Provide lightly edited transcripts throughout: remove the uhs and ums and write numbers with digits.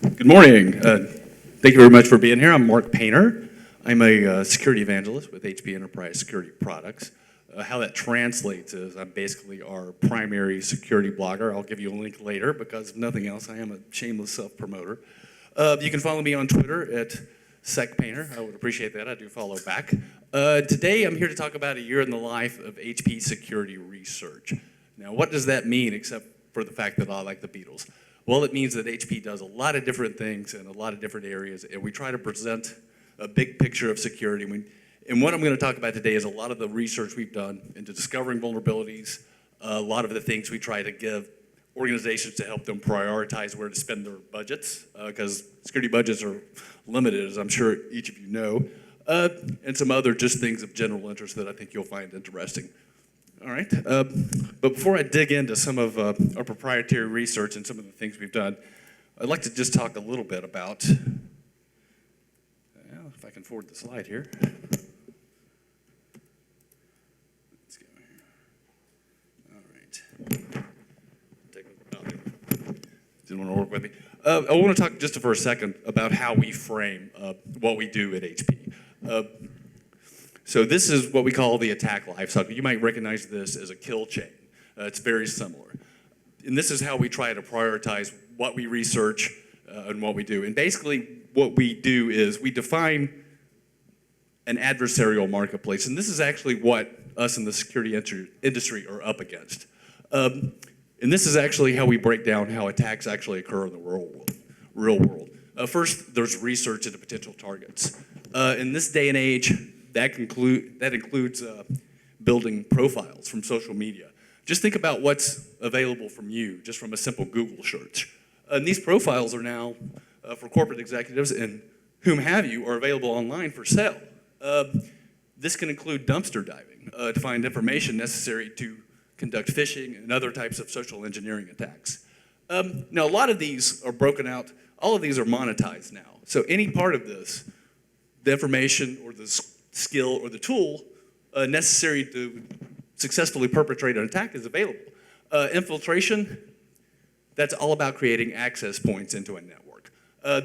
Good morning. Thank you very much for being here. I'm Mark Painter. I'm a security evangelist with HP Enterprise Security Products. How that translates is I'm basically our primary security blogger. I'll give you a link later because if nothing else, I am a shameless self-promoter. You can follow me on Twitter at SecPainter. I would appreciate that. I do follow back. Today I'm here to talk about a year in the life of HP security research. Now, what does that mean except for the fact that I like the Beatles? Well, it means that HP does a lot of different things in a lot of different areas, and we try to present a big picture of security. And what I'm going to talk about today is a lot of the research we've done into discovering vulnerabilities, a lot of the things we try to give organizations to help them prioritize where to spend their budgets, because security budgets are limited, as I'm sure each of you know, and some other just things of general interest that I think you'll find interesting. All right, but before I dig into some of our proprietary research and some of the things we've done, I'd like to just talk a little bit about, well, if I can forward the slide here. Let's go here. All right. Didn't want to work with me. I want to talk just for a second about how we frame what we do at HP. So this is what we call the attack lifecycle. You might recognize this as a kill chain. It's very similar. And this is how we try to prioritize what we research and what we do. And basically what we do is we define an adversarial marketplace. And this is actually what us in the security industry are up against. And this is actually how we break down how attacks actually occur in the real world. First, there's research into potential targets. In this day and age, that includes building profiles from social media. Just think about what's available from you, just from a simple Google search. And these profiles are now, for corporate executives and whom have you, are available online for sale. This can include dumpster diving to find information necessary to conduct phishing and other types of social engineering attacks. Now, a lot of these are broken out. All of these are monetized now. So any part of this, the information or the skill or the tool necessary to successfully perpetrate an attack is available. Infiltration, that's all about creating access points into a network.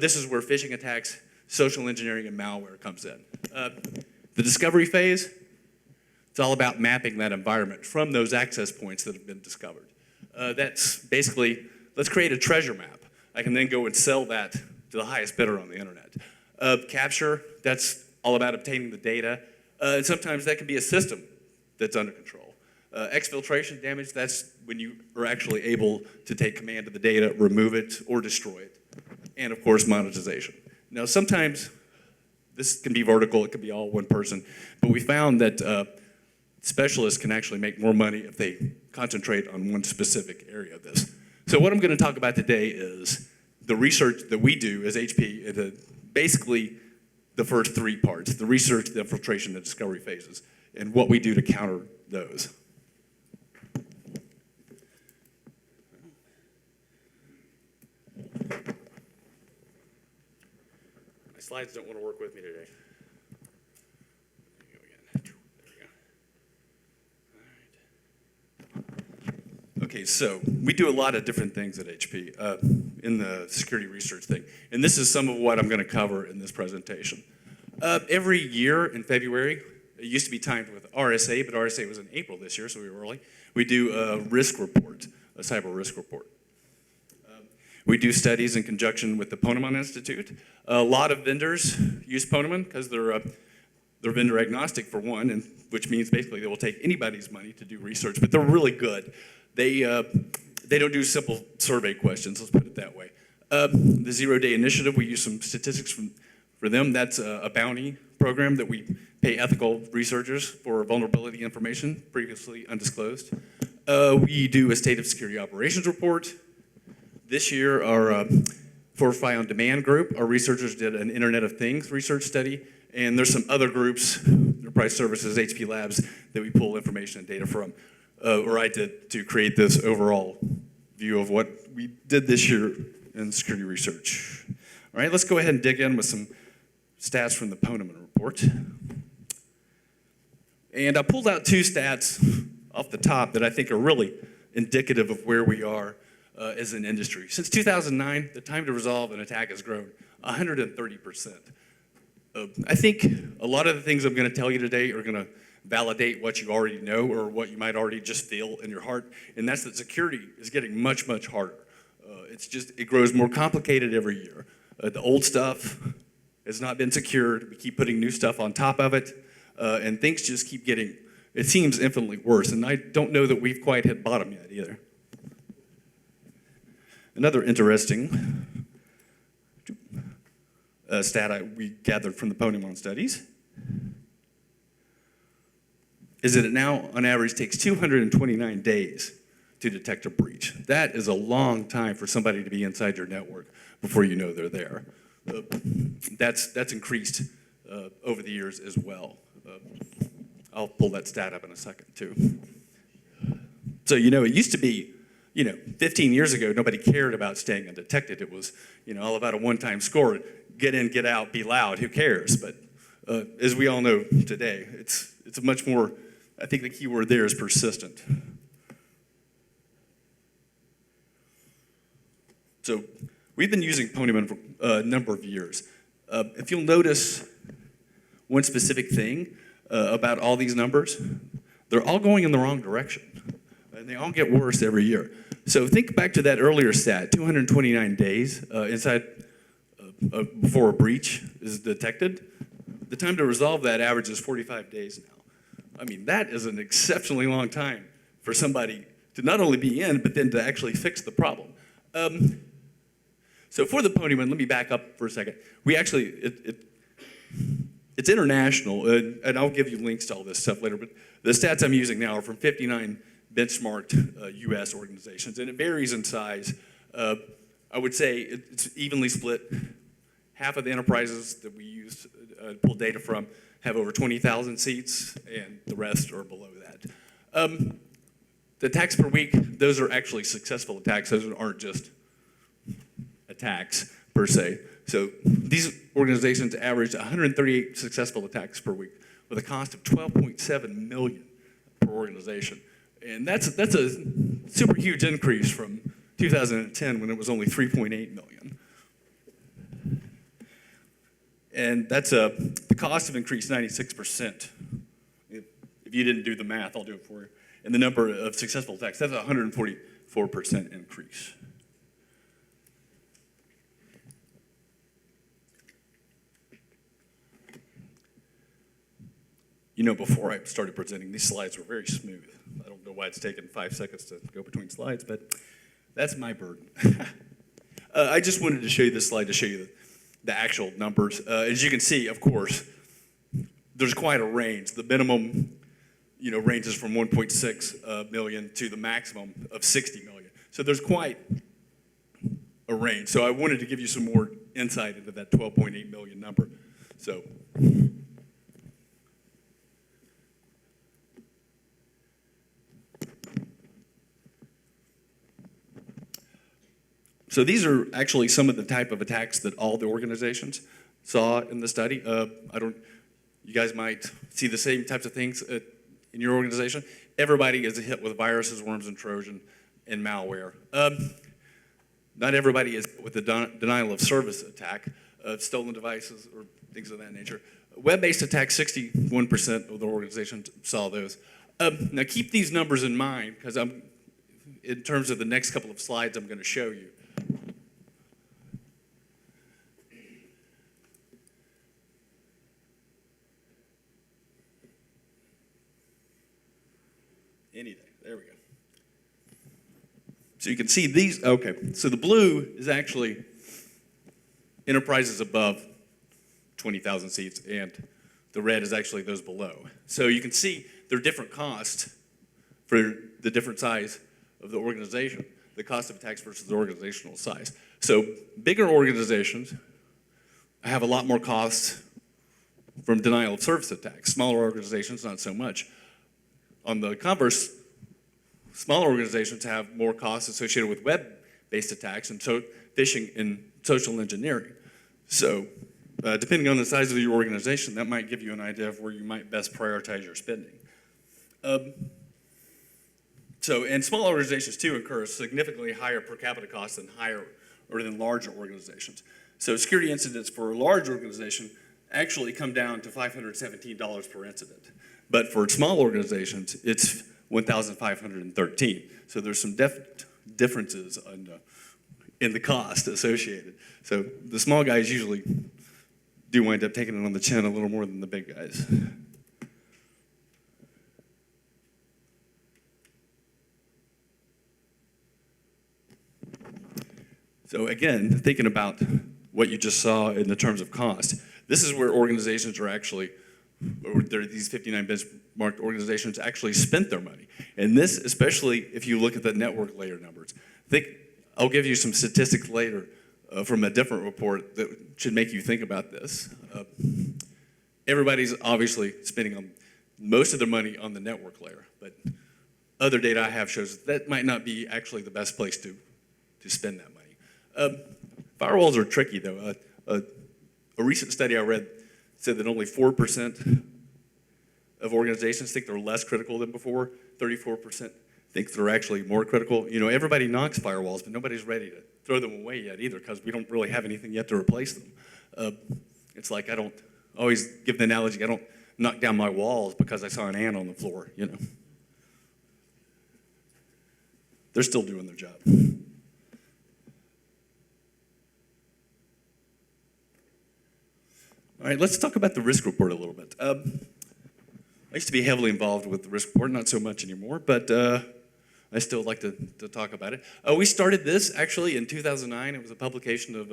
This is where phishing attacks, social engineering, and malware comes in. The discovery phase, it's all about mapping that environment from those access points that have been discovered. That's basically, let's create a treasure map. I can then go and sell that to the highest bidder on the internet. Capture, that's all about obtaining the data. And sometimes that can be a system that's under control. Exfiltration damage, that's when you are actually able to take command of the data, remove it, or destroy it. And of course, monetization. Now, sometimes this can be vertical, it can be all one person, but we found that specialists can actually make more money if they concentrate on one specific area of this. So what I'm going to talk about today is the research that we do as HP into basically the first three parts, the research, the infiltration, the discovery phases, and what we do to counter those. My slides don't want to work with me today. Okay, so we do a lot of different things at HP in the security research thing, and this is some of what I'm going to cover in this presentation. Every year in February, it used to be timed with RSA, but RSA was in April this year, so we were early. We do a risk report, a cyber risk report. We do studies in conjunction with the Ponemon Institute. A lot of vendors use Ponemon because they're vendor agnostic for one, and which means basically they will take anybody's money to do research, but they're really good. They don't do simple survey questions, let's put it that way. The Zero Day Initiative, we use some statistics for them. That's a bounty program that we pay ethical researchers for vulnerability information previously undisclosed. We do a State of Security Operations report. This year, our Fortify on Demand group, our researchers did an Internet of Things research study, and there's some other groups, Enterprise Services, HP Labs, that we pull information and data from. Or I did to create this overall view of what we did this year in security research. All right, let's go ahead and dig in with some stats from the Ponemon report. And I pulled out two stats off the top that I think are really indicative of where we are as an industry. Since 2009, the time to resolve an attack has grown 130%. I think a lot of the things I'm going to tell you today are going to validate what you already know or what you might already just feel in your heart, and that's that security is getting much, much harder. It grows more complicated every year. The old stuff has not been secured. We keep putting new stuff on top of it, and things just keep getting, it seems, infinitely worse, and I don't know that we've quite hit bottom yet either. Another interesting stat we gathered from the Ponemon studies is that it now, on average, takes 229 days to detect a breach. That is a long time for somebody to be inside your network before you know they're there. That's increased over the years as well. I'll pull that stat up in a second, too. So, it used to be, 15 years ago, nobody cared about staying undetected. It was, all about a one-time score. Get in, get out, be loud, who cares? But as we all know today, it's a much more, I think the key word there is persistent. So we've been using Ponemon for a number of years. If you'll notice one specific thing about all these numbers, they're all going in the wrong direction. And they all get worse every year. So think back to that earlier stat, 229 days before a breach is detected. The time to resolve that average is 45 days now. I mean, that is an exceptionally long time for somebody to not only be in, but then to actually fix the problem. So for the Ponemon, let me back up for a second. We actually, it's international, and I'll give you links to all this stuff later, but the stats I'm using now are from 59 benchmarked US organizations, and it varies in size. I would say it's evenly split. Half of the enterprises that we use to pull data from have over 20,000 seats, and the rest are below that. The attacks per week, those are actually successful attacks. Those aren't just attacks per se. So these organizations average 138 successful attacks per week with a cost of $12.7 million per organization. And that's a super huge increase from 2010 when it was only 3.8 million. And that's the cost have increased 96%. If you didn't do the math, I'll do it for you. And the number of successful attacks, that's a 144% increase. Before I started presenting, these slides were very smooth. I don't know why it's taken 5 seconds to go between slides, but that's my burden. I just wanted to show you this slide to show you the actual numbers. As you can see, of course, there's quite a range. The minimum, ranges from 1.6 million to the maximum of 60 million. So there's quite a range. So I wanted to give you some more insight into that 12.8 million number. So these are actually some of the type of attacks that all the organizations saw in the study. You guys might see the same types of things in your organization. Everybody is hit with viruses, worms, and Trojan, and malware. Not everybody is with the denial of service attack, stolen devices, or things of that nature. Web-based attacks, 61% of the organizations saw those. Now keep these numbers in mind, because in terms of the next couple of slides I'm going to show you. Anything. There we go. So you can see these. Okay. So the blue is actually enterprises above 20,000 seats, and the red is actually those below. So you can see there are different costs for the different size of the organization, the cost of attacks versus the organizational size. So bigger organizations have a lot more costs from denial of service attacks. Smaller organizations, not so much. On the converse, smaller organizations have more costs associated with web-based attacks and phishing and social engineering. So depending on the size of your organization, that might give you an idea of where you might best prioritize your spending. So, and small organizations too incur significantly higher per capita costs than larger organizations. So security incidents for a large organization actually come down to $517 per incident. But for small organizations, it's $1,513. So there's some differences in the cost associated. So the small guys usually do wind up taking it on the chin a little more than the big guys. So again, thinking about what you just saw in the terms of cost, this is where organizations are actually, or these 59 benchmarked organizations actually spent their money. And this, especially if you look at the network layer numbers. I'll give you some statistics later from a different report that should make you think about this. Everybody's obviously spending most of their money on the network layer, but other data I have shows that might not be actually the best place to spend that money. Firewalls are tricky, though. A recent study I read said that only 4% of organizations think they're less critical than before. 34% think they're actually more critical. You know, everybody knocks firewalls, but nobody's ready to throw them away yet either, because we don't really have anything yet to replace them. It's like I don't always give the analogy, I don't knock down my walls because I saw an ant on the floor, you know. They're still doing their job. All right, let's talk about the risk report a little bit. I used to be heavily involved with the risk report, not so much anymore, but I still like to talk about it. We started this actually in 2009. It was a publication of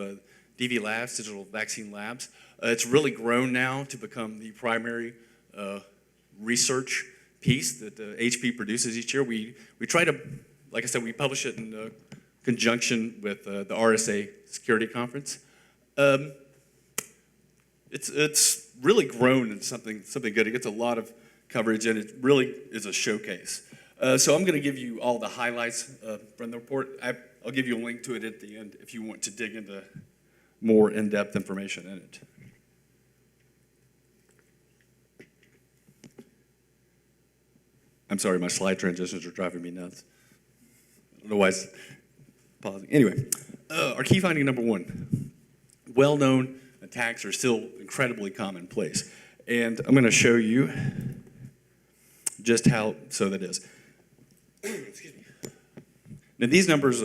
DV Labs, Digital Vaccine Labs. It's really grown now to become the primary research piece that HP produces each year. We try to, like I said, we publish it in conjunction with the RSA Security Conference. It's really grown into something good. It gets a lot of coverage, and it really is a showcase. So I'm going to give you all the highlights from the report. I'll give you a link to it at the end if you want to dig into more in-depth information in it. I'm sorry, my slide transitions are driving me nuts. I don't know why it's pausing. Anyway, our key finding number one, well-known attacks are still incredibly commonplace. And I'm going to show you just how so that is. Excuse me. Now, these numbers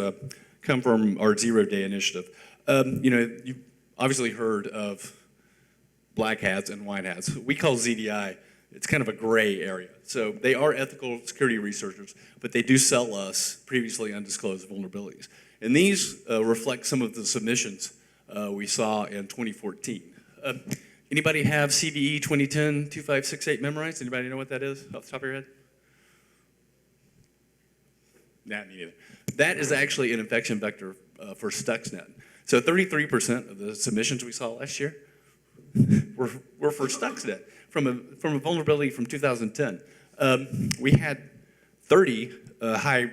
come from our zero-day initiative. You know, you've obviously heard of black hats and white hats. We call ZDI, it's kind of a gray area. So they are ethical security researchers, but they do sell us previously undisclosed vulnerabilities. And these reflect some of the submissions we saw in 2014. Anybody have CVE 2010-2568 memorized? Anybody know what that is off the top of your head? Nah, me neither. That is actually an infection vector for Stuxnet. So 33% of the submissions we saw last year were for Stuxnet from a vulnerability from 2010. We had 30 high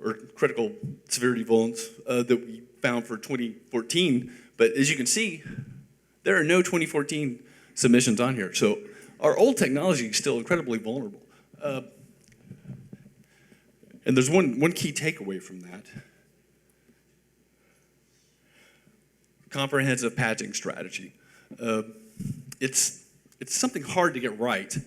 or critical severity vulns that we found for 2014, but as you can see, there are no 2014 submissions on here. So our old technology is still incredibly vulnerable. And there's one key takeaway from that. Comprehensive patching strategy. It's something hard to get right.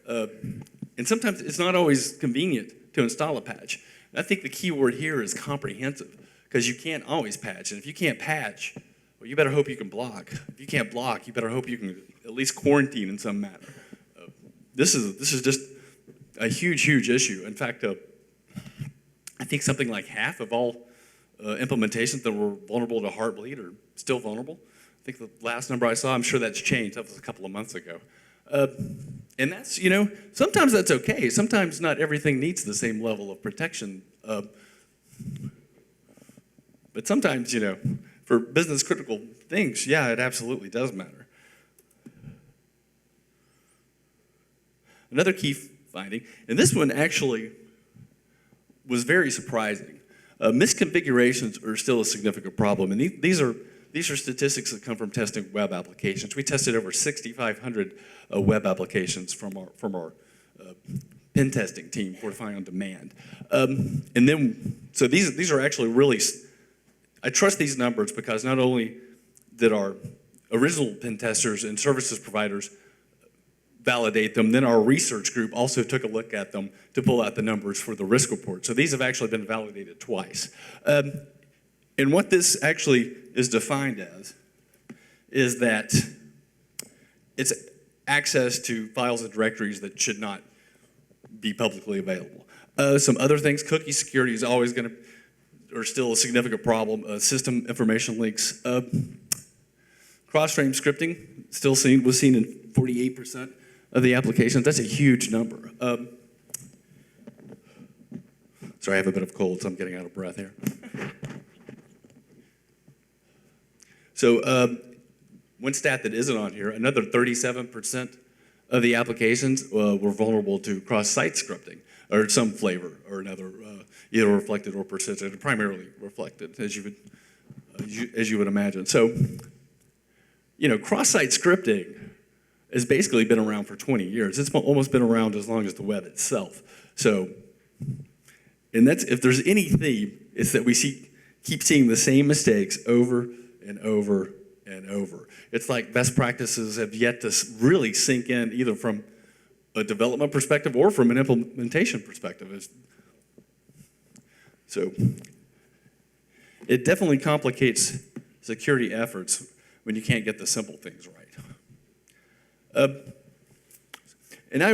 And sometimes it's not always convenient to install a patch. And I think the key word here is comprehensive, because you can't always patch. And if you can't patch, well, you better hope you can block. If you can't block, you better hope you can at least quarantine in some manner. This is just a huge, huge issue. In fact, I think something like half of all implementations that were vulnerable to Heartbleed are still vulnerable. I think the last number I saw, I'm sure that's changed. That was a couple of months ago. And that's, you know, sometimes that's okay. Sometimes not everything needs the same level of protection. But sometimes, you know, for business critical things, yeah, it absolutely does matter. Another key finding, and this one actually was very surprising. Misconfigurations are still a significant problem, and these are statistics that come from testing web applications. We tested over 6,500 web applications from our pen testing team, Fortify on Demand. And then, so these are actually really, I trust these numbers because not only did our original pen testers and services providers validate them, then our research group also took a look at them to pull out the numbers for the risk report. So these have actually been validated twice. And what this actually is defined as is that it's access to files and directories that should not be publicly available. Some other things, cookie security is always going to, or still a significant problem. System information leaks. Cross-frame scripting still was seen in 48% of the applications. That's a huge number. Sorry, I have a bit of cold, so I'm getting out of breath here. So one stat that isn't on here, another 37% of the applications were vulnerable to cross-site scripting, or some flavor or another, either reflected or persistent, primarily reflected, as you would imagine. So, you know, cross-site scripting has basically been around for 20 years. It's almost been around as long as the web itself. So, and that's, if there's any theme, it's that we keep seeing the same mistakes over and over and over. It's like best practices have yet to really sink in, either from a development perspective or from an implementation perspective. So it definitely complicates security efforts when you can't get the simple things right. And I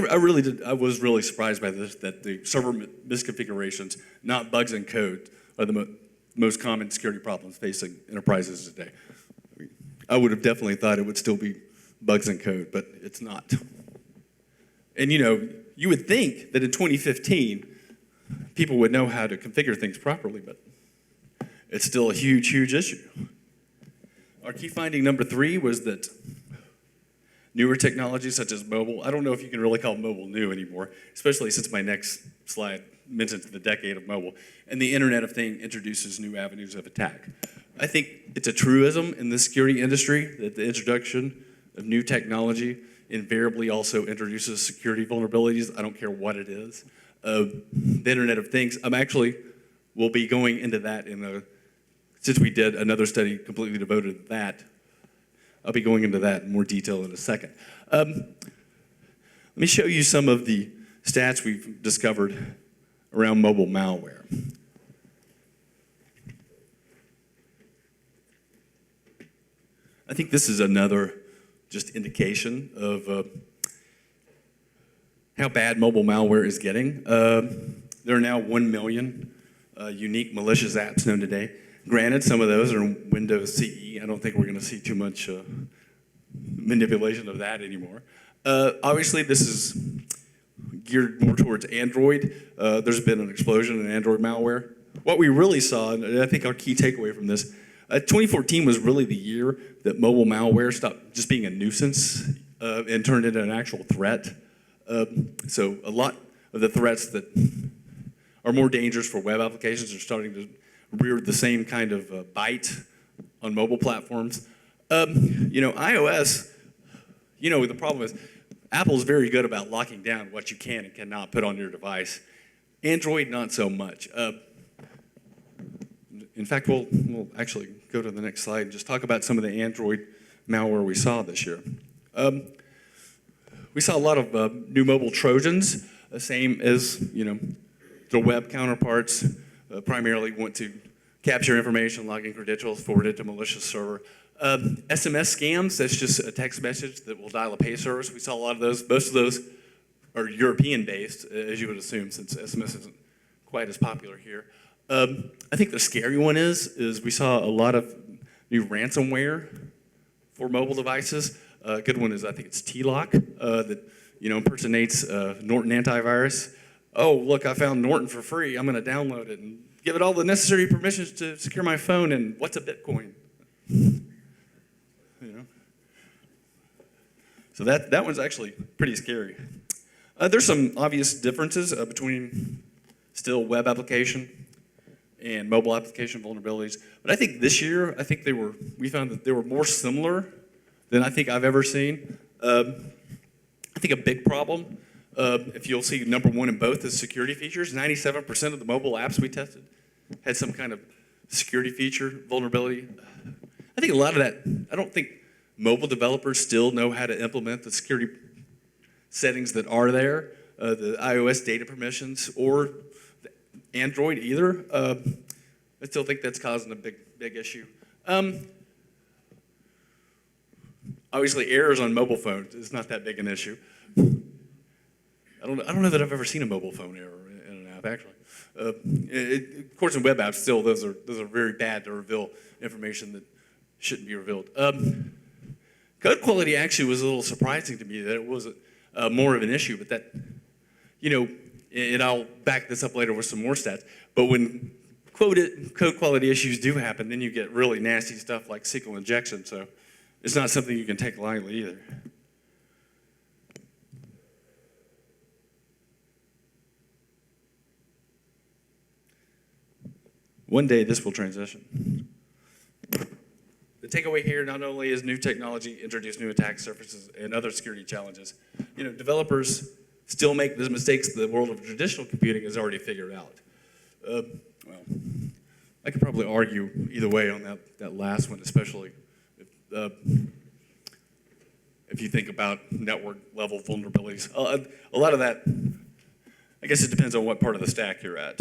was really surprised by this, that the server misconfigurations, not bugs in code, are the most common security problems facing enterprises today. I would have definitely thought it would still be bugs in code, but it's not. And you know, you would think that in 2015, people would know how to configure things properly, but it's still a huge, huge issue. Our key finding number 3 was that newer technologies such as mobile, I don't know if you can really call mobile new anymore, especially since my next slide mentions the decade of mobile, and the Internet of Things introduces new avenues of attack. I think it's a truism in the security industry that the introduction of new technology invariably also introduces security vulnerabilities. I don't care what it is. The Internet of Things, we'll be going into that since we did another study completely devoted to that, I'll be going into that in more detail in a second. Let me show you some of the stats we've discovered around mobile malware. I think this is another just indication of how bad mobile malware is getting. There are now 1 million unique malicious apps known today. Granted, some of those are Windows CE. I don't think we're going to see too much manipulation of that anymore. Obviously, this is geared more towards Android. There's been an explosion in Android malware. What we really saw, and I think our key takeaway from this, 2014 was really the year that mobile malware stopped just being a nuisance and turned into an actual threat. So a lot of the threats that are more dangerous for web applications are starting to rear the same kind of bite on mobile platforms. You know, iOS, you know, the problem is Apple's very good about locking down what you can and cannot put on your device. Android, not so much. In fact, we'll actually go to the next slide and just talk about some of the Android malware we saw this year. We saw a lot of new mobile Trojans, the same as, you know, the web counterparts. Primarily want to capture information, login credentials, forward it to malicious server. SMS scams, that's just a text message that will dial a pay service. We saw a lot of those. Most of those are European-based, as you would assume, since SMS isn't quite as popular here. I think the scary one is we saw a lot of new ransomware for mobile devices. A good one is, I think it's T-Lock, that, you know, impersonates Norton antivirus. Oh, look, I found Norton for free. I'm going to download it and give it all the necessary permissions to secure my phone. And what's a Bitcoin? You know? So that one's actually pretty scary. There's some obvious differences between still web application and mobile application vulnerabilities. But I think this year, we found that they were more similar than I think I've ever seen. I think a big problem If you'll see, number one in both is security features. 97% of the mobile apps we tested had some kind of security feature vulnerability. I think a lot of that, I don't think mobile developers still know how to implement the security settings that are there, the iOS data permissions, or Android either. I still think that's causing a big issue. Obviously, errors on mobile phones is not that big an issue. I don't know that I've ever seen a mobile phone error in an app, actually. Of course, in web apps, still, those are very bad to reveal information that shouldn't be revealed. Code quality actually was a little surprising to me that it wasn't more of an issue, but that, and I'll back this up later with some more stats, but when code quality issues do happen, then you get really nasty stuff like SQL injection, so it's not something you can take lightly either. One day this will transition. The takeaway here not only is new technology introduce new attack surfaces and other security challenges, developers still make the mistakes the world of traditional computing has already figured out. Well, I could probably argue either way on that last one, especially if you think about network level vulnerabilities. A lot of that, I guess it depends on what part of the stack you're at.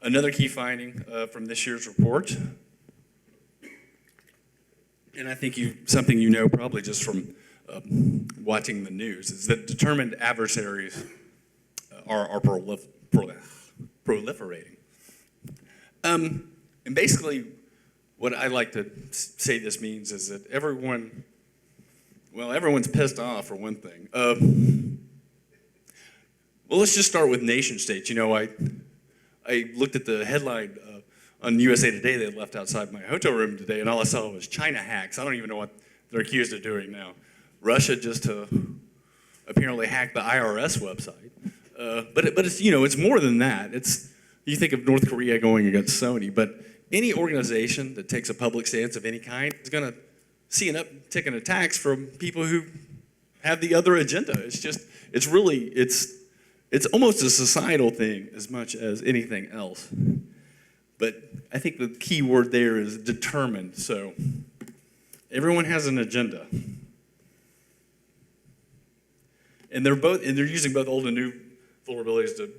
Another key finding from this year's report, and I think something you know probably just from watching the news, is that determined adversaries are proliferating. And basically, what I like to say this means is that everyone's pissed off for one thing. Well, let's just start with nation states. I looked at the headline on USA Today they left outside my hotel room today, and all I saw was China hacks. I don't even know what they're accused of doing now. Russia just apparently hacked the IRS website. But it's more than that. You think of North Korea going against Sony, but any organization that takes a public stance of any kind is going to see an uptick in attacks from people who have the other agenda. It's almost a societal thing as much as anything else. But I think the key word there is determined. So everyone has an agenda. And they're using both old and new vulnerabilities to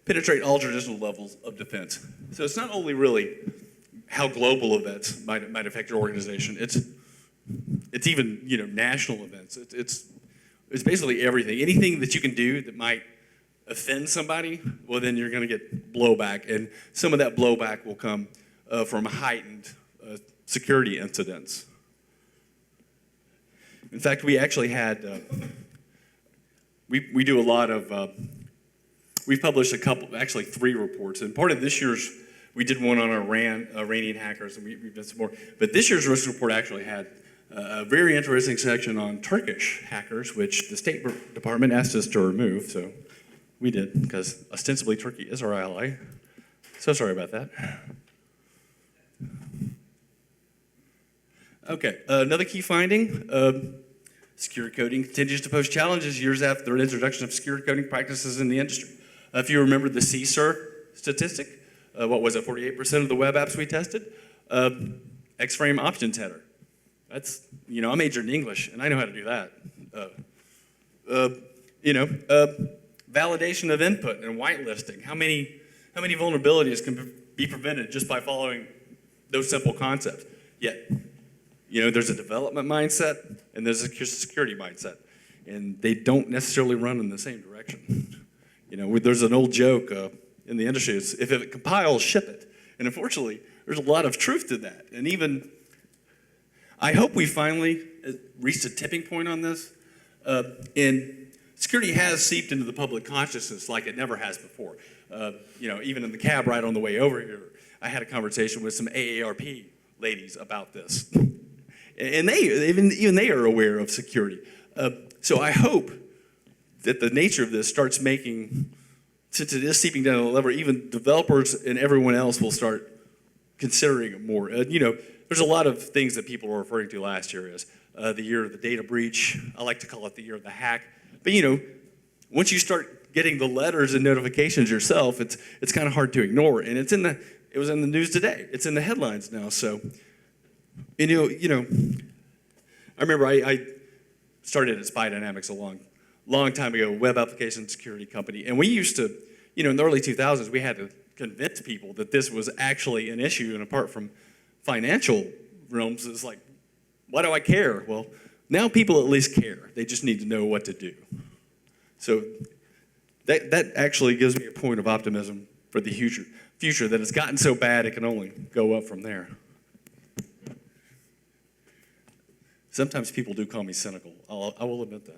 penetrate all traditional levels of defense. So it's not only really how global events might affect your organization. It's even national events. It's basically everything. Anything that you can do that might offend somebody, well, then you're going to get blowback, and some of that blowback will come from heightened security incidents. In fact, we actually had we do a lot of we've published actually 3 reports, and part of this year's we did one on Iranian hackers, and we've done some more. But this year's risk report actually had a very interesting section on Turkish hackers, which the State Department asked us to remove, so we did, because ostensibly Turkey is our ally. So sorry about that. Okay, another key finding, secure coding continues to pose challenges years after the introduction of secure coding practices in the industry. If you remember the CSIR statistic, what was it, 48% of the web apps we tested? X-frame options header. That's, I majored in English, and I know how to do that. Validation of input and whitelisting. How many vulnerabilities can be prevented just by following those simple concepts? Yet, there's a development mindset and there's a security mindset, and they don't necessarily run in the same direction. There's an old joke in the industry: is if it compiles, ship it. And unfortunately, there's a lot of truth to that. And even, I hope we finally reached a tipping point on this. And security has seeped into the public consciousness like it never has before. Even in the cab ride on the way over here, I had a conversation with some AARP ladies about this. And even they are aware of security. So I hope that the nature of this starts making, since it is seeping down to the level, even developers and everyone else will start considering it more. There's a lot of things that people were referring to last year as the year of the data breach. I like to call it the year of the hack. But once you start getting the letters and notifications yourself, it's kind of hard to ignore. And it was in the news today. It's in the headlines now. So, and I remember I started at Spy Dynamics a long time ago, web application security company, and we used to, in the early 2000s, we had to convince people that this was actually an issue, and apart from financial realms, it's like, why do I care? Well, now people at least care. They just need to know what to do. So that actually gives me a point of optimism for the future that it's gotten so bad it can only go up from there. Sometimes people do call me cynical. I will admit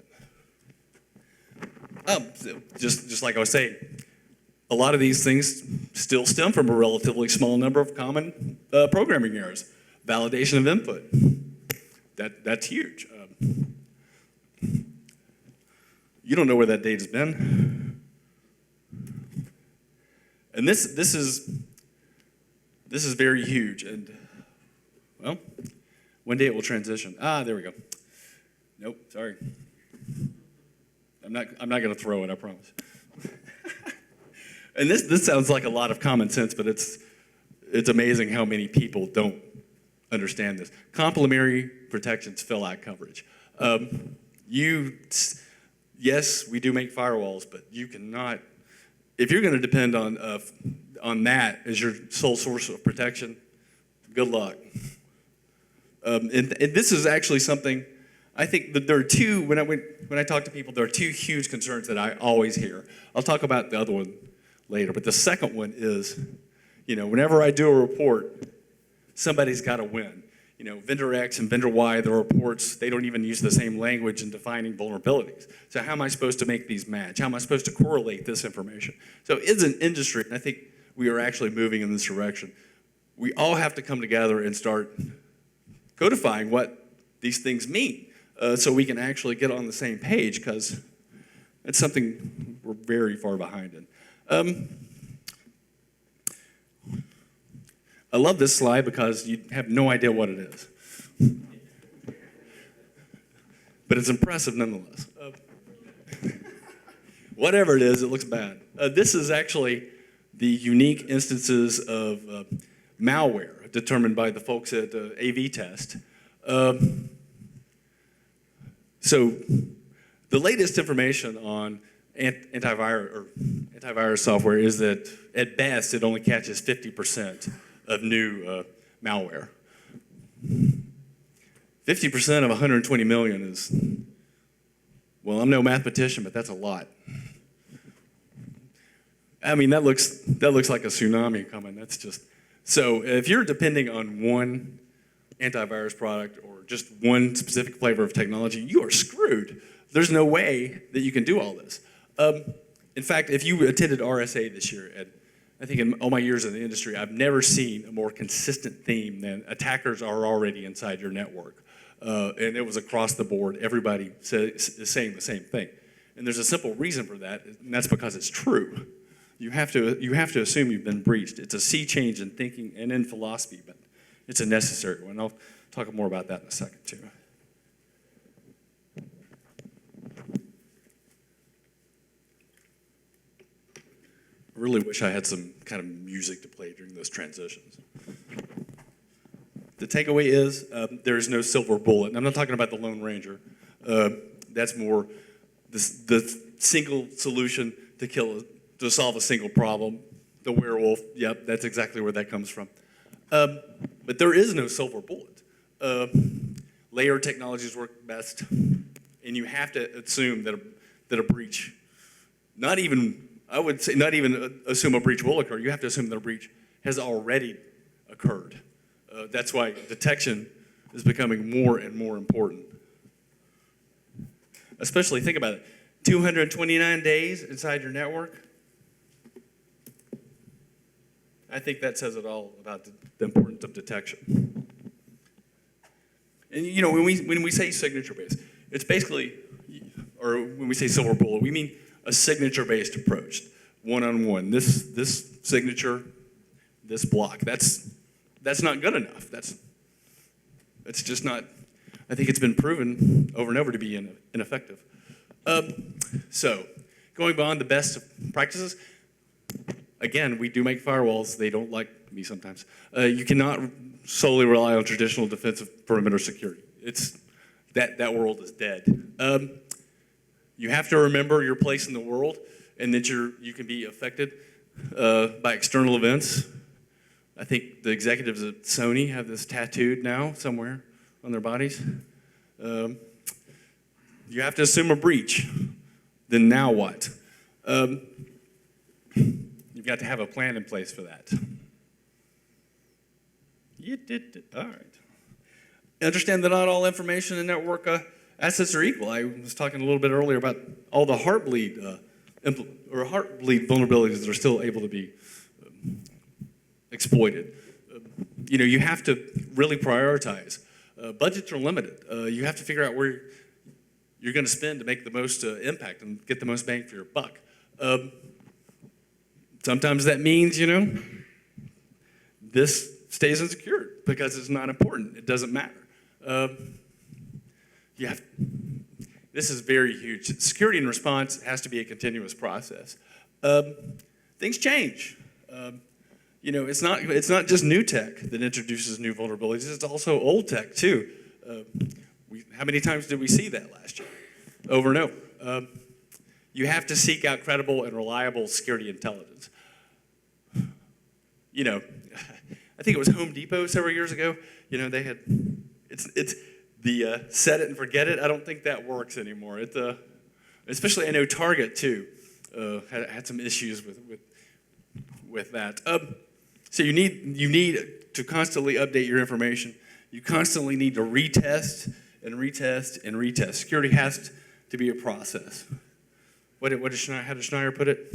that. Just like I was saying, a lot of these things still stem from a relatively small number of common programming errors. Validation of input, that's huge. You don't know where that data's been. And this is very huge. And, well, one day it will transition. There we go. Nope, sorry. I'm not going to throw it, I promise. And this sounds like a lot of common sense, but it's amazing how many people don't understand this. Complementary protections fill out coverage. Yes, we do make firewalls, but you cannot, if you're going to depend on that as your sole source of protection, good luck. And this is actually something, I think that there are two, when I talk to people, there are two huge concerns that I always hear. I'll talk about the other one later, but the second one is, whenever I do a report, somebody's got to win. Vendor X and vendor Y, the reports, they don't even use the same language in defining vulnerabilities. So how am I supposed to make these match? How am I supposed to correlate this information? So it's an industry, and I think we are actually moving in this direction. We all have to come together and start codifying what these things mean so we can actually get on the same page, because it's something we're very far behind in. I love this slide because you have no idea what it is. But it's impressive nonetheless. Whatever it is, it looks bad. This is actually the unique instances of malware determined by the folks at AV Test. So the latest information on antivirus software is that at best it only catches 50% of new malware. 50% of 120 million is, well, I'm no mathematician, but that's a lot. I mean, that looks like a tsunami coming. That's just, so if you're depending on one antivirus product or just one specific flavor of technology, you are screwed. There's no way that you can do all this. In fact, if you attended RSA this year, Ed, I think in all my years in the industry, I've never seen a more consistent theme than attackers are already inside your network. And it was across the board. Everybody is saying the same thing. And there's a simple reason for that, and that's because it's true. You have to assume you've been breached. It's a sea change in thinking and in philosophy, but it's a necessary one. I'll talk more about that in a second, too. I really wish I had some kind of music to play during those transitions. The takeaway is there is no silver bullet. And I'm not talking about the Lone Ranger. That's more the single solution to solve a single problem. The werewolf, yep, that's exactly where that comes from. But there is no silver bullet. Layer technologies work best, and you have to assume that a breach, I would say not even assume a breach will occur. You have to assume that a breach has already occurred. That's why detection is becoming more and more important. Especially, think about it, 229 days inside your network. I think that says it all about the importance of detection. And when we say signature-based, it's basically, or when we say silver bullet, we mean a signature-based approach, one-on-one. This signature, this block. That's not good enough. That's just not. I think it's been proven over and over to be ineffective. So, going beyond the best practices, again, we do make firewalls. They don't like me sometimes. You cannot solely rely on traditional defensive perimeter security. That world is dead. You have to remember your place in the world and that you can be affected by external events. I think the executives at Sony have this tattooed now somewhere on their bodies. You have to assume a breach. Then now what? You've got to have a plan in place for that. You did it. All right. Understand that not all information and network assets are equal. I was talking a little bit earlier about all the heartbleed vulnerabilities that are still able to be exploited. You have to really prioritize. Budgets are limited. You have to figure out where you're going to spend to make the most impact and get the most bang for your buck. Sometimes that means, this stays unsecured because it's not important. It doesn't matter. This is very huge. Security and response has to be a continuous process. Things change. It's not just new tech that introduces new vulnerabilities. It's also old tech too. How many times did we see that last year? Over and over. You have to seek out credible and reliable security intelligence. I think it was Home Depot several years ago. They had it's the set it and forget it. I don't think that works anymore. Especially I know Target too had some issues with that. So you need to constantly update your information. You constantly need to retest and retest and retest. Security has to be a process. How did Schneier put it?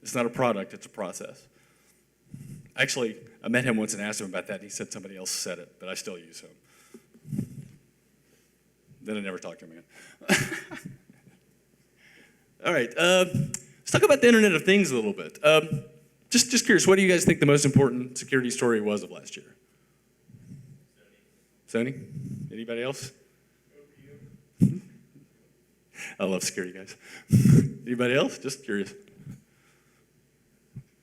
It's not a product, it's a process. Actually, I met him once and asked him about that, and he said somebody else said it, but I still use him. Then I never talked to him again. All right, let's talk about the Internet of Things a little bit. Just curious, what do you guys think the most important security story was of last year? Sony? Anybody else? I love security guys. Anybody else? Just curious.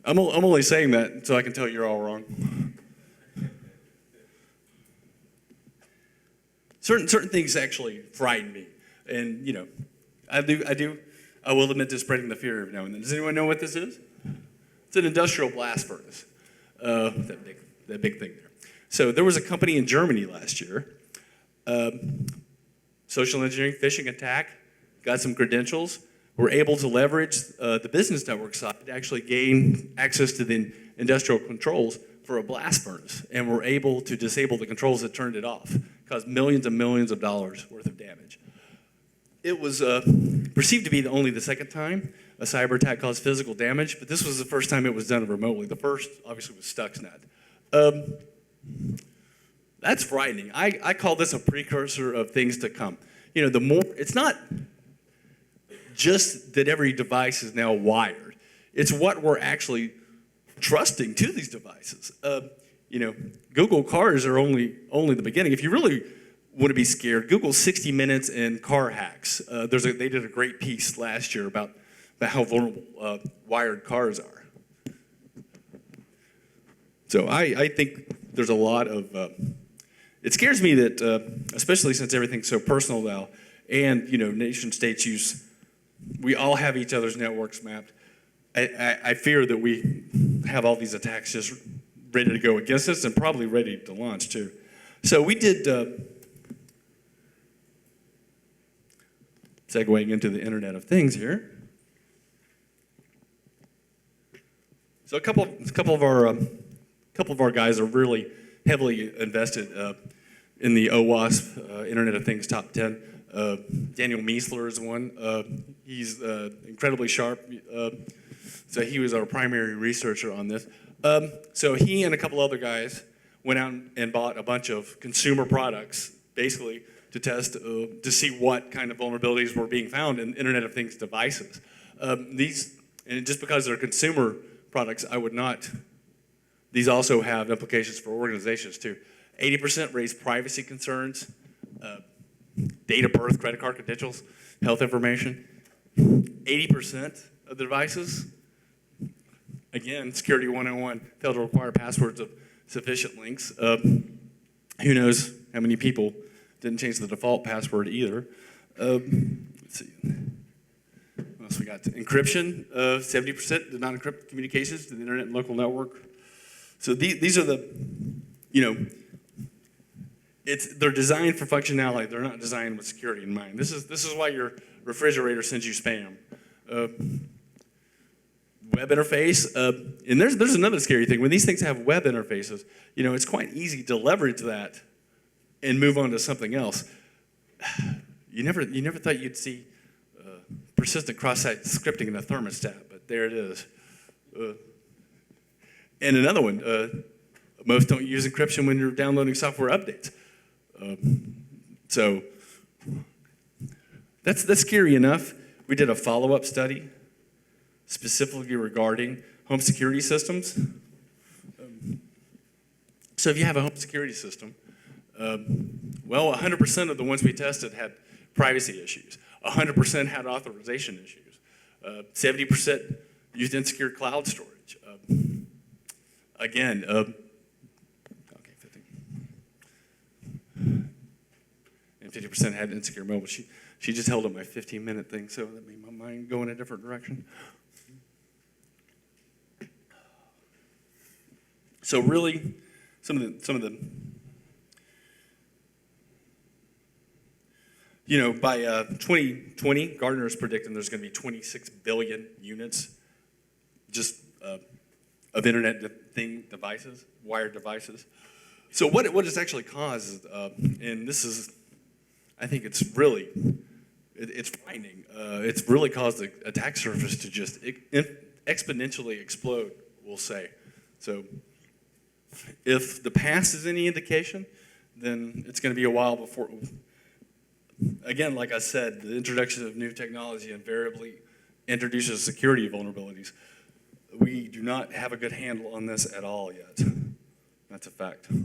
I'm only saying that so I can tell you're all wrong. Certain things actually frighten me, and I will admit to spreading the fear every now and then. Does anyone know what this is? It's an industrial blast furnace. That big thing there. So there was a company in Germany last year. Social engineering, phishing attack, got some credentials, were able to leverage the business network side to actually gain access to the industrial controls for a blast furnace, and were able to disable the controls that turned it off, caused millions and millions of dollars worth of damage. It was perceived to be only the second time a cyber attack caused physical damage, but this was the first time it was done remotely. The first, obviously, was Stuxnet. That's frightening. I call this a precursor of things to come. It's not just that every device is now wired. It's what we're actually trusting to these devices. Google cars are only the beginning. If you really want to be scared, Google 60 Minutes and car hacks. They did a great piece last year about how vulnerable wired cars are. So I think there's a lot of, it scares me that, especially since everything's so personal now, and nation states we all have each other's networks mapped. I fear that we have all these attacks just ready to go against us and probably ready to launch too. So we did, segueing into the Internet of Things here. So a couple of our guys are really heavily invested in the OWASP Internet of Things top 10. Daniel Miesler is one. He's incredibly sharp. So he was our primary researcher on this. So he and a couple other guys went out and bought a bunch of consumer products, basically to test to see what kind of vulnerabilities were being found in Internet of Things devices. And just because they're consumer products, these also have implications for organizations too. 80% raised privacy concerns. date of birth, credit card credentials, health information. 80% of the devices, again, Security 101, fail to require passwords of sufficient lengths. Who knows how many people didn't change the default password either. Let's see. What else we got? Encryption, 70% did not encrypt communications to the internet and local network. So these are the, they're designed for functionality. They're not designed with security in mind. This is why your refrigerator sends you spam. Web interface, and there's another scary thing. When these things have web interfaces, it's quite easy to leverage that and move on to something else. You never thought you'd see persistent cross-site scripting in a thermostat, but there it is. And another one, most don't use encryption when you're downloading software updates. So that's scary enough. We did a follow-up study specifically regarding home security systems. So if you have a home security system, 100% of the ones we tested had privacy issues. 100% had authorization issues. 70% used insecure cloud storage. Again, okay, 50. And 50% had insecure mobile. She just held up my 15-minute thing, so that made my mind go in a different direction. So really, some of the by 2020, Gartner is predicting there's going to be 26 billion units just of Internet devices, wired devices. So what it's actually caused, and this is, I think it's really, it's frightening. It's really caused the attack surface to just exponentially explode, we'll say. So if the past is any indication, then it's going to be a while before. Again, like I said, the introduction of new technology invariably introduces security vulnerabilities. We do not have a good handle on this at all yet. That's a fact. All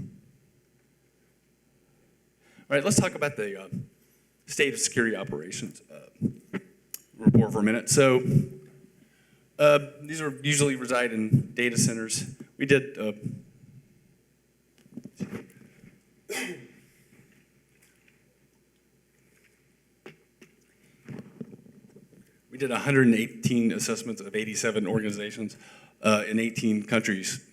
right, let's talk about the state of security operations report for a minute. So these are usually reside in data centers. We did we did 118 assessments of 87 organizations in 18 countries.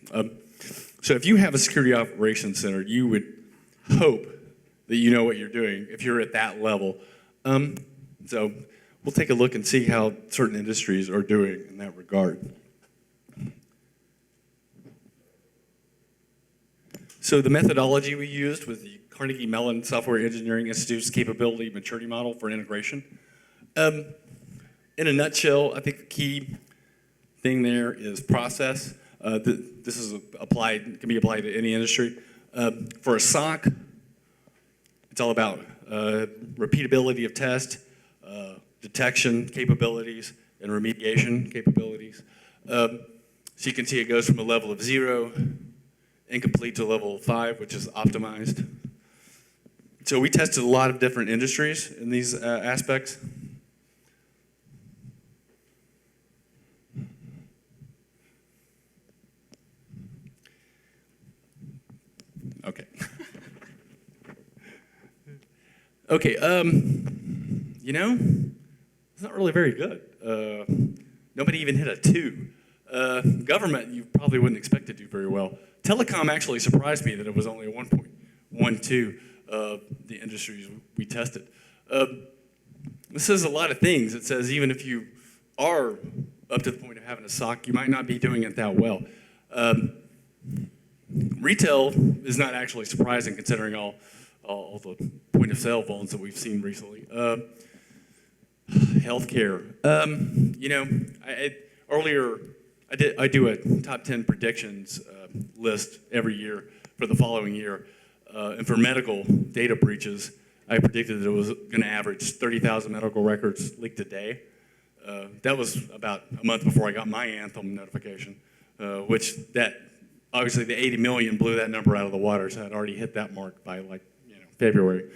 So if you have a security operations center, you would hope that you know what you're doing if you're at that level. So we'll take a look and see how certain industries are doing in that regard. So the methodology we used was the Carnegie Mellon Software Engineering Institute's capability maturity model for integration. In a nutshell, I think the key thing there is process. This is can be applied to any industry. For a SOC, it's all about repeatability of test, detection capabilities, and remediation capabilities. So you can see it goes from a level of 0, incomplete, to level 5, which is optimized. So we tested a lot of different industries in these aspects. Okay. Okay, it's not really very good. Nobody even hit a 2. Government, you probably wouldn't expect to do very well. Telecom actually surprised me that it was only a 1.12 of the industries we tested. This says a lot of things. It says even if you are up to the point of having a SOC, you might not be doing it that well. Retail is not actually surprising considering all the point of sale phones that we've seen recently. Healthcare. I do a top 10 predictions list every year for the following year. And for medical data breaches, I predicted that it was going to average 30,000 medical records leaked a day. That was about a month before I got my Anthem notification, which obviously the 80 million blew that number out of the water, so I'd already hit that mark by February.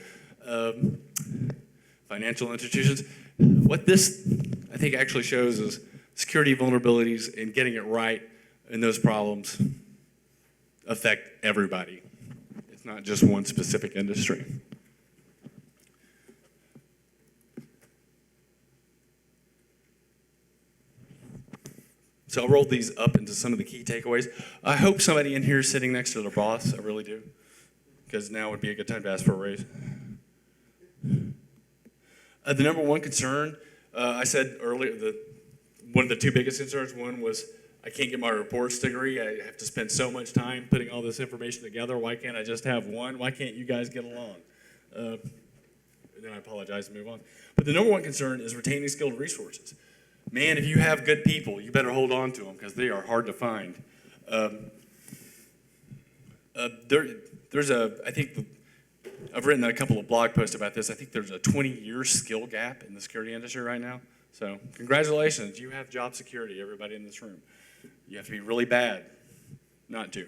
financial institutions. What this, I think, actually shows is security vulnerabilities and getting it right in those problems affect everybody. It's not just one specific industry. So I'll roll these up into some of the key takeaways. I hope somebody in here is sitting next to their boss. I really do. Because now would be a good time to ask for a raise. The number one concern, I said earlier that one of the two biggest concerns, one was I can't get my reports to agree. I have to spend so much time putting all this information together. Why can't I just have one? Why can't you guys get along? Then I apologize and move on. But the number one concern is retaining skilled resources. Man, if you have good people, you better hold on to them because they are hard to find. I've written a couple of blog posts about this. I think there's a 20-year skill gap in the security industry right now. So congratulations, you have job security, everybody in this room. You have to be really bad not to.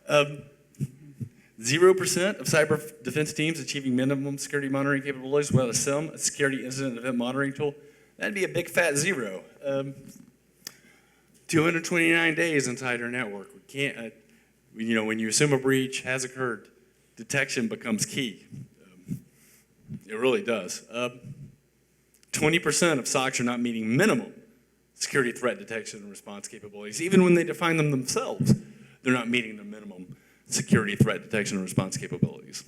0% of cyber defense teams achieving minimum security monitoring capabilities without a security incident event monitoring tool. That'd be a big fat zero. 229 days inside our network. We can't, when you assume a breach has occurred, detection becomes key. It really does. 20% of SOCs are not meeting minimum security threat detection and response capabilities. Even when they define them themselves, they're not meeting the minimum security threat detection and response capabilities.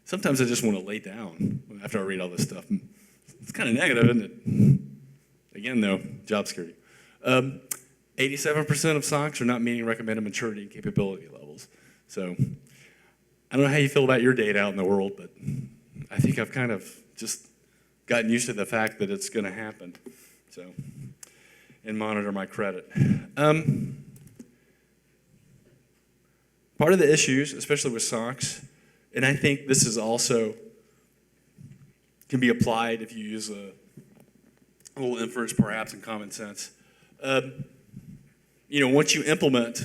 Sometimes I just want to lay down after I read all this stuff. It's kind of negative, isn't it? Again, though, job security. 87% of SOCs are not meeting recommended maturity and capability levels. So I don't know how you feel about your data out in the world, but I think I've kind of just gotten used to the fact that it's going to happen. So, and monitor my credit. Part of the issues, especially with SOCs, and I think this is also can be applied if you use a little inference perhaps and common sense. Once you implement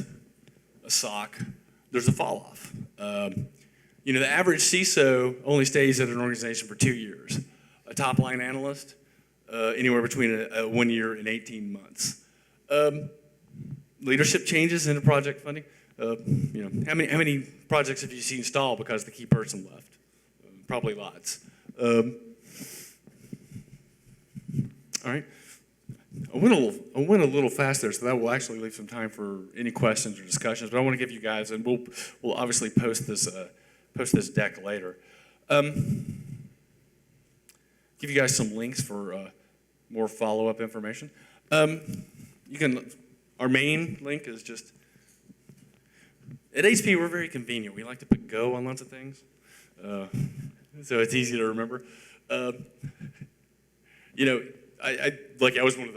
a SOC, there's a fall off. The average CISO only stays at an organization for 2 years. A top line analyst, anywhere between 1 year and 18 months. Leadership changes in the project funding. How many projects have you seen stall because the key person left? Probably lots. All right. I went a little fast there, so that will actually leave some time for any questions or discussions. But I want to give you guys, and we'll obviously post this deck later. Give you guys some links for more follow-up information. Our main link is just at HP. We're very convenient. We like to put Go on lots of things, so it's easy to remember. I was one of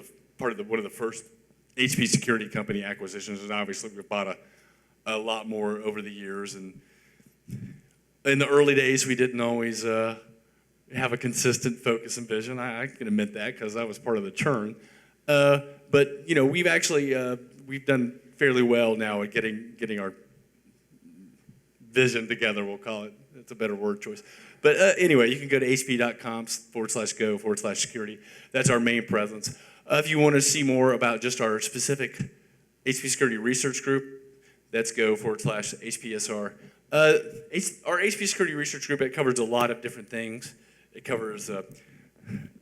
the first HP security company acquisitions, and obviously we've bought a lot more over the years. And in the early days, we didn't always have a consistent focus and vision. I can admit that because I was part of the churn. But we've done fairly well now at getting our vision together. We'll call it. It's a better word choice. But anyway, you can go to hp.com/go/security. That's our main presence. If you want to see more about just our specific HP security research group, that's go/HPSR. Our HP security research group, it covers a lot of different things. It covers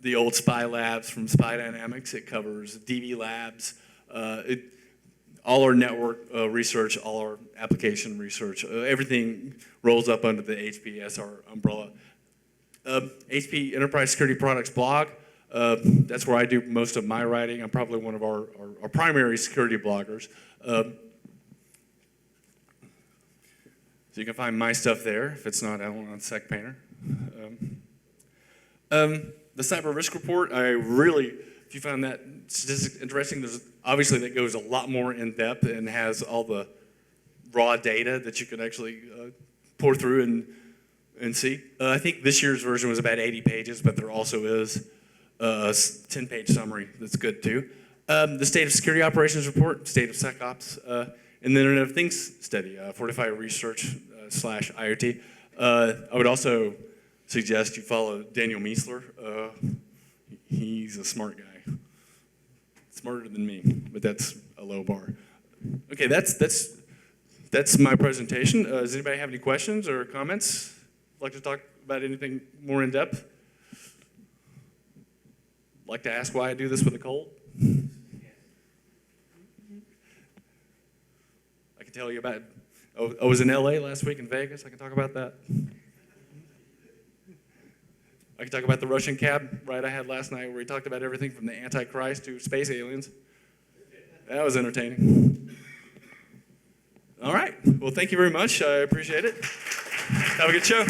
the old Spy Labs from Spy Dynamics. It covers DV Labs. All our network research, all our application research, everything rolls up under the HPSR umbrella. HP Enterprise Security Products blog, that's where I do most of my writing. I'm probably one of our primary security bloggers. So you can find my stuff there if it's not out on Sec Painter. The cyber risk report, if you found that statistic interesting, obviously that goes a lot more in depth and has all the raw data that you can actually pour through and see. I think this year's version was about 80 pages, but there also is a 10-page summary that's good too. The State of Security Operations Report, State of SecOps, and then Internet of Things study, Fortify Research slash IoT. I would also suggest you follow Daniel Miessler. He's a smart guy, smarter than me, but that's a low bar. Okay, that's my presentation. Does anybody have any questions or comments? Like to talk about anything more in depth? Like to ask why I do this with a cold? I can tell you about, I was in LA last week in Vegas. I can talk about that. I can talk about the Russian cab ride I had last night where we talked about everything from the Antichrist to space aliens. That was entertaining. All right. Well, thank you very much. I appreciate it. Have a good show.